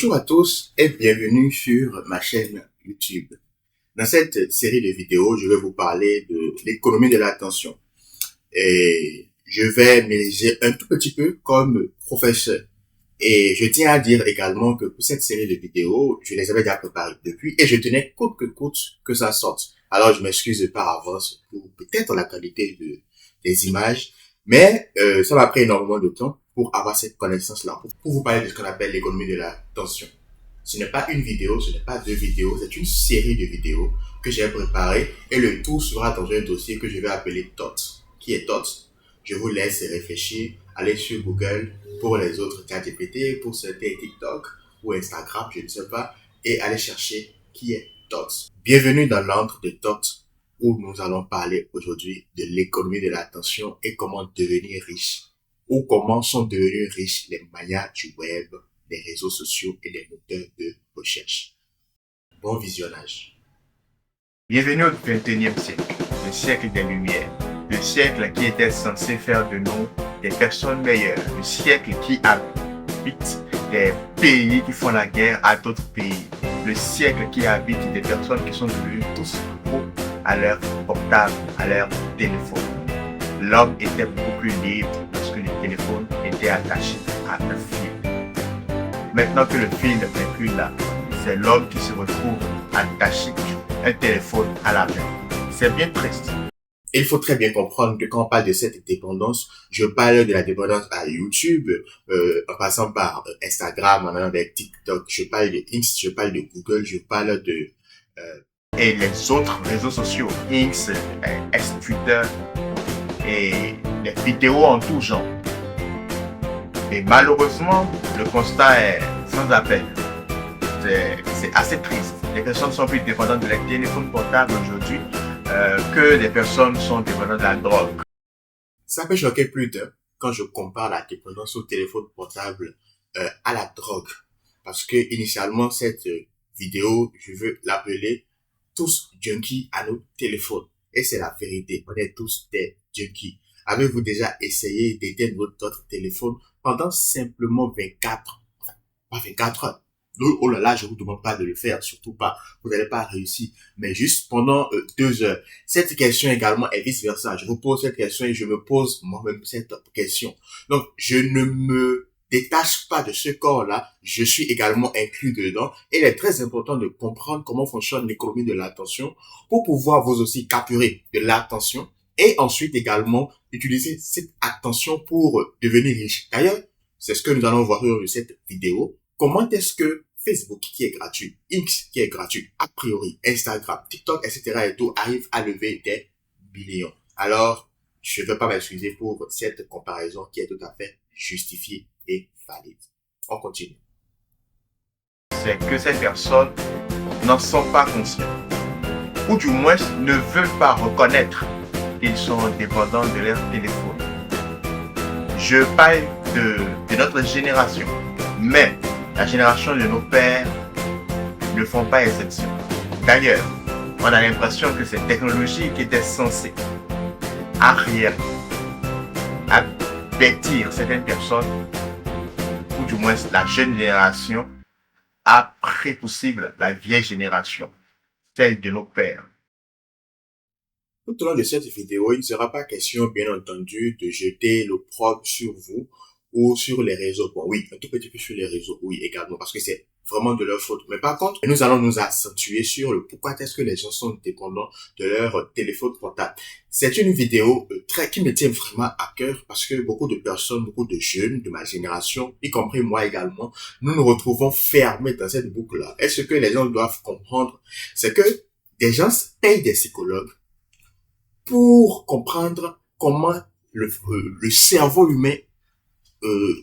Bonjour à tous et bienvenue sur ma chaîne YouTube. Dans cette série de vidéos, je vais vous parler de l'économie de l'attention. Et je vais m'ériger un tout petit peu comme professeur. Et je tiens à dire également que pour cette série de vidéos, je les avais déjà préparées depuis et je tenais coûte que coûte que ça sorte. Alors je m'excuse par avance pour peut-être la qualité des images, mais ça m'a pris énormément de temps pour avoir cette connaissance-là, pour vous parler de ce qu'on appelle l'économie de l'attention. Ce n'est pas une vidéo, ce n'est pas deux vidéos, c'est une série de vidéos que j'ai préparées et le tout sera dans un dossier que je vais appeler TOT. Qui est TOT? Je vous laisse réfléchir, allez sur Google, pour les autres ChatGPT, pour certains TikTok ou Instagram, je ne sais pas, et allez chercher qui est TOT. Bienvenue dans l'antre de TOT, où nous allons parler aujourd'hui de l'économie de l'attention et comment devenir riche, ou comment sont devenus riches les mayas du web, des réseaux sociaux et des moteurs de recherche. Bon visionnage. Bienvenue au XXIe siècle, le siècle des Lumières, le siècle qui était censé faire de nous des personnes meilleures, le siècle qui habite des pays qui font la guerre à d'autres pays, le siècle qui habite des personnes qui sont devenues tous accros à leur portable, à leur téléphone. L'homme était beaucoup plus libre parce que le téléphone était attaché à un fil. Maintenant que le fil n'est plus là, c'est l'homme qui se retrouve attaché un téléphone à la main. C'est bien triste. Il faut très bien comprendre que quand on parle de cette dépendance, je parle de la dépendance à YouTube, en passant par Instagram, en allant avec TikTok, je parle de X, je parle de Google, je parle de... Et les autres réseaux sociaux, X, Twitter, et les vidéos en tout genre. Et malheureusement, le constat est sans appel. C'est assez triste. Les personnes sont plus dépendantes de leurs téléphones portables aujourd'hui que les personnes sont dépendantes de la drogue. Ça peut choquer plus d'un quand je compare la dépendance au téléphone portable à la drogue. Parce que initialement, cette vidéo, je veux l'appeler tous junkies à nos téléphones. Et c'est la vérité. On est tous des junkies. Avez-vous déjà essayé d'éteindre votre téléphone pendant simplement 24, enfin, pas 24 heures? Oh là là, je vous demande pas de le faire, surtout pas. Vous n'allez pas réussir. Mais juste pendant 2 heures. Cette question également est vice versa. Je vous pose cette question et je me pose moi-même cette question. Donc, je ne me détache pas de ce corps-là. Je suis également inclus dedans. Et il est très important de comprendre comment fonctionne l'économie de l'attention pour pouvoir vous aussi capturer de l'attention et ensuite également utiliser cette attention pour devenir riche. D'ailleurs, c'est ce que nous allons voir dans cette vidéo. Comment est-ce que Facebook qui est gratuit, X qui est gratuit, a priori, Instagram, TikTok, etc. et tout arrive à lever des millions. Alors, je ne vais pas m'excuser pour cette comparaison qui est tout à fait justifiée et valide. On continue. C'est que ces personnes n'en sont pas conscients, ou du moins ne veulent pas reconnaître qu'ils sont dépendants de leur téléphone. Je parle de notre génération, mais la génération de nos pères ne font pas exception. D'ailleurs, on a l'impression que cette technologie qui était censée arrière à bâtir certaines personnes, ou du moins la jeune génération, après possible la vieille génération, celle de nos pères. Tout au long de cette vidéo, il ne sera pas question, bien entendu, de jeter l'opprobre sur vous ou sur les réseaux. Bon, oui, un tout petit peu sur les réseaux, oui, également, parce que c'est vraiment de leur faute. Mais par contre, nous allons nous accentuer sur le pourquoi est-ce que les gens sont dépendants de leur téléphone portable. C'est une vidéo qui me tient vraiment à cœur parce que beaucoup de personnes, beaucoup de jeunes de ma génération, y compris moi également, nous nous retrouvons fermés dans cette boucle-là. Et ce que les gens doivent comprendre, c'est que des gens payent des psychologues pour comprendre comment le cerveau humain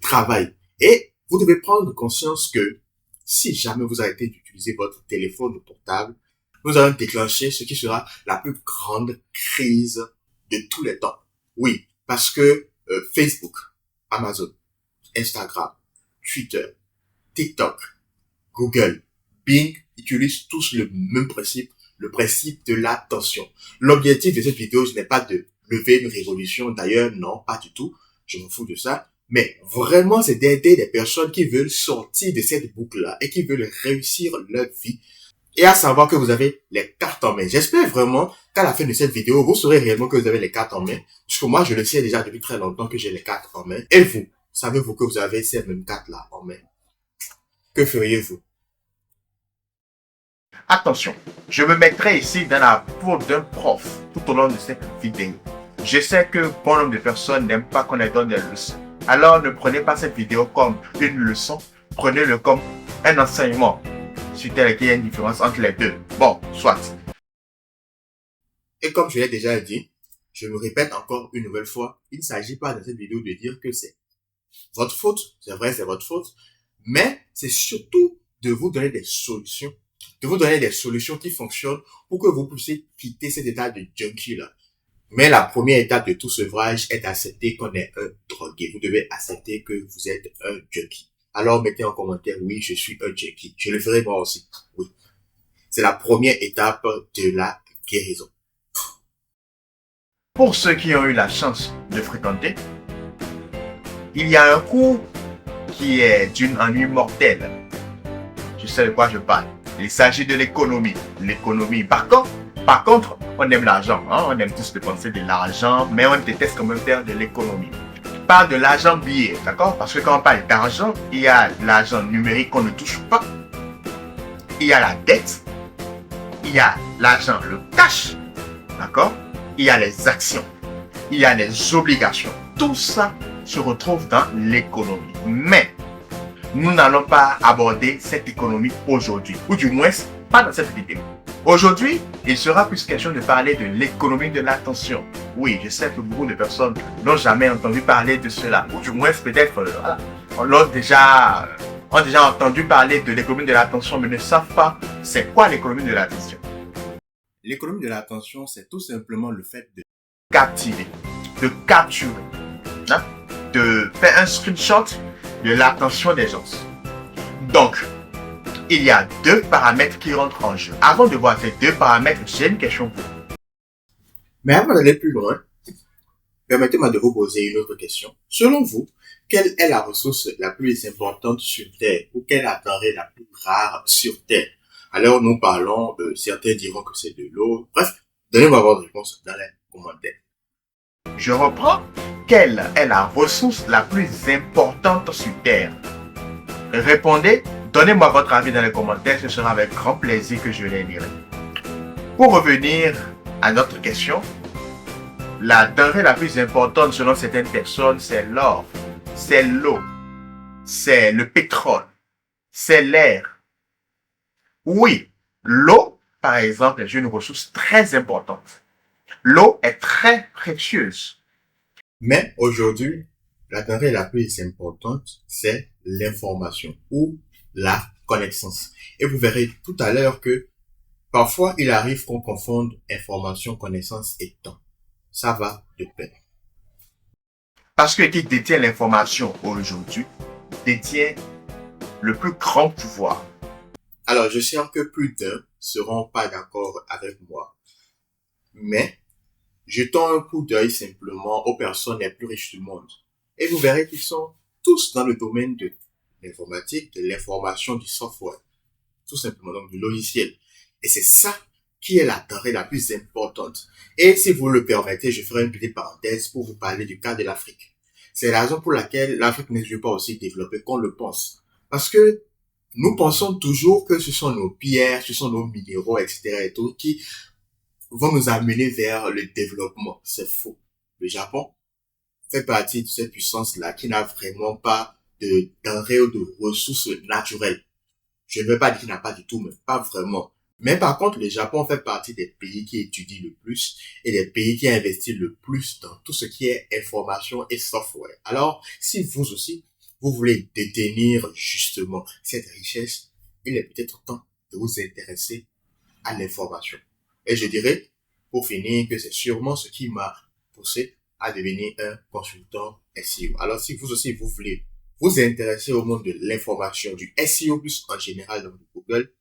travaille. Et vous devez prendre conscience que si jamais vous arrêtez d'utiliser votre téléphone portable, nous allons déclencher ce qui sera la plus grande crise de tous les temps. Oui, parce que Facebook, Amazon, Instagram, Twitter, TikTok, Google, Bing utilisent tous le même principe, le principe de l'attention. L'objectif de cette vidéo, ce n'est pas de lever une révolution. D'ailleurs, non, pas du tout. Je m'en fous de ça. Mais vraiment, c'est d'aider des personnes qui veulent sortir de cette boucle-là et qui veulent réussir leur vie. Et à savoir que vous avez les cartes en main. J'espère vraiment qu'à la fin de cette vidéo, vous saurez réellement que vous avez les cartes en main. Parce que moi, je le sais déjà depuis très longtemps que j'ai les cartes en main. Et vous, savez-vous que vous avez ces mêmes cartes-là en main? Que feriez-vous? Attention, je me mettrai ici dans la peau d'un prof tout au long de cette vidéo. Je sais que bon nombre de personnes n'aiment pas qu'on leur donne des leçons. Alors ne prenez pas cette vidéo comme une leçon, prenez-le comme un enseignement. Sur tel qu'il y a une différence entre les deux. Bon, soit. Et comme je l'ai déjà dit, je me répète encore une nouvelle fois, il ne s'agit pas dans cette vidéo de dire que c'est votre faute, c'est vrai, c'est votre faute, mais c'est surtout de vous donner des solutions, qui fonctionnent pour que vous puissiez quitter cet état de junkie-là. Mais la première étape de tout sevrage est d'accepter qu'on est un drogué. Vous devez accepter que vous êtes un junkie. Alors mettez en commentaire, oui, je suis un junkie. Je le ferai moi aussi, oui. C'est la première étape de la guérison. Pour ceux qui ont eu la chance de fréquenter, il y a un cours qui est d'une ennui mortelle. Je sais de quoi je parle. Il s'agit de l'économie. L'économie. Par contre, on aime l'argent. Hein? On aime tous dépenser de l'argent, mais on déteste quand même faire de l'économie. Je parle de l'argent billet, d'accord? Parce que quand on parle d'argent, il y a l'argent numérique qu'on ne touche pas. Il y a la dette. Il y a l'argent, le cash. D'accord? Il y a les actions. Il y a les obligations. Tout ça se retrouve dans l'économie. Mais nous n'allons pas aborder cette économie aujourd'hui. Ou du moins, pas dans cette vidéo. Aujourd'hui, il sera plus question de parler de l'économie de l'attention. Oui, je sais que beaucoup de personnes n'ont jamais entendu parler de cela. Ou du moins, peut-être, ont déjà entendu parler de l'économie de l'attention, mais ne savent pas c'est quoi l'économie de l'attention. L'économie de l'attention, c'est tout simplement le fait de captiver, de capturer, hein, de faire un screenshot de l'attention des gens. Donc, il y a deux paramètres qui rentrent en jeu. Avant de voir ces deux paramètres, j'ai une question pour vous. Mais avant d'aller plus loin, permettez-moi de vous poser une autre question. Selon vous, quelle est la ressource la plus importante sur Terre ou quelle est la denrée la plus rare sur Terre? Alors nous parlons, certains diront que c'est de l'eau. Bref, donnez-moi votre réponse dans les commentaires. Je reprends. Quelle est la ressource la plus importante sur Terre? Répondez, donnez-moi votre avis dans les commentaires, ce sera avec grand plaisir que je les lirai. Pour revenir à notre question, la denrée la plus importante selon certaines personnes, c'est l'or, c'est l'eau, c'est le pétrole, c'est l'air. Oui, l'eau, par exemple, est une ressource très importante. L'eau est très précieuse. Mais aujourd'hui, la denrée la plus importante, c'est l'information ou la connaissance. Et vous verrez tout à l'heure que parfois, il arrive qu'on confonde information, connaissance et temps. Ça va de pair. Parce que qui détient l'information aujourd'hui détient le plus grand pouvoir. Alors, je sais que plus d'un seront pas d'accord avec moi. Mais, jetons un coup d'œil simplement aux personnes les plus riches du monde. Et vous verrez qu'ils sont tous dans le domaine de l'informatique, de l'information, du software. Tout simplement, donc du logiciel. Et c'est ça qui est la denrée la plus importante. Et si vous le permettez, je ferai une petite parenthèse pour vous parler du cas de l'Afrique. C'est la raison pour laquelle l'Afrique n'est pas aussi développée qu'on le pense. Parce que nous pensons toujours que ce sont nos pierres, ce sont nos minéraux, etc. et tout, qui vont nous amener vers le développement. C'est faux. Le Japon fait partie de cette puissance-là qui n'a vraiment pas de denrées ou de ressources naturelles. Je ne veux pas dire qu'il n'a pas du tout, mais pas vraiment. Mais par contre, le Japon fait partie des pays qui étudient le plus et des pays qui investissent le plus dans tout ce qui est information et software. Alors, si vous aussi, vous voulez détenir justement cette richesse, il est peut-être temps de vous intéresser à l'information. Et je dirais, pour finir, que c'est sûrement ce qui m'a poussé à devenir un consultant SEO. Alors, si vous aussi, vous voulez vous intéresser au monde de l'information, du SEO plus en général dans Google,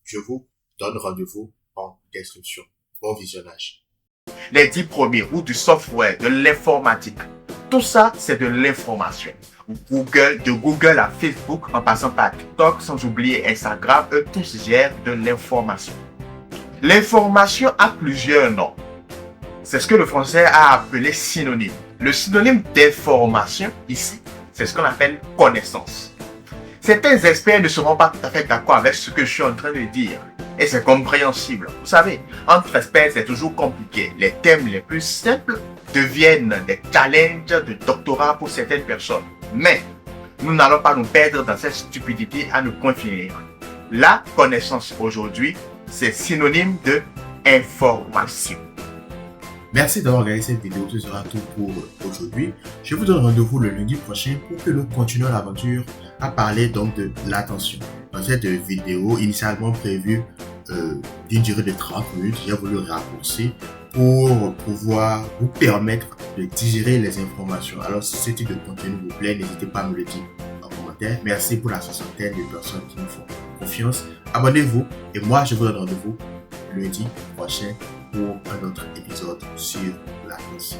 je vous donne rendez-vous en description. Bon visionnage. Les 10 premiers ou du software, de l'informatique, Tout ça, c'est de l'information. De Google à Facebook, en passant par TikTok, sans oublier Instagram, eux tous gèrent de l'information. L'information a plusieurs noms. C'est ce que le français a appelé synonyme. Le synonyme d'information, ici, c'est ce qu'on appelle connaissance. Certains experts ne seront pas tout à fait d'accord avec ce que je suis en train de dire. Et c'est compréhensible. Vous savez, entre experts, c'est toujours compliqué. Les thèmes les plus simples deviennent des challenges de doctorat pour certaines personnes. Mais nous n'allons pas nous perdre dans cette stupidité à nous confiner. La connaissance aujourd'hui, c'est synonyme de information. Merci d'avoir regardé cette vidéo, ce sera tout pour aujourd'hui. Je vous donne rendez-vous le lundi prochain pour que nous continuions l'aventure à parler donc de l'attention. Dans cette vidéo initialement prévue d'une durée de 30 minutes, j'ai voulu raccourcir pour pouvoir vous permettre de digérer les informations. Alors si ce type de contenu vous plaît, n'hésitez pas à me le dire en commentaire. Merci pour la soixantaine de personnes qui me font confiance. Abonnez-vous et moi je vous donne rendez-vous lundi prochain pour un autre épisode sur l'attention.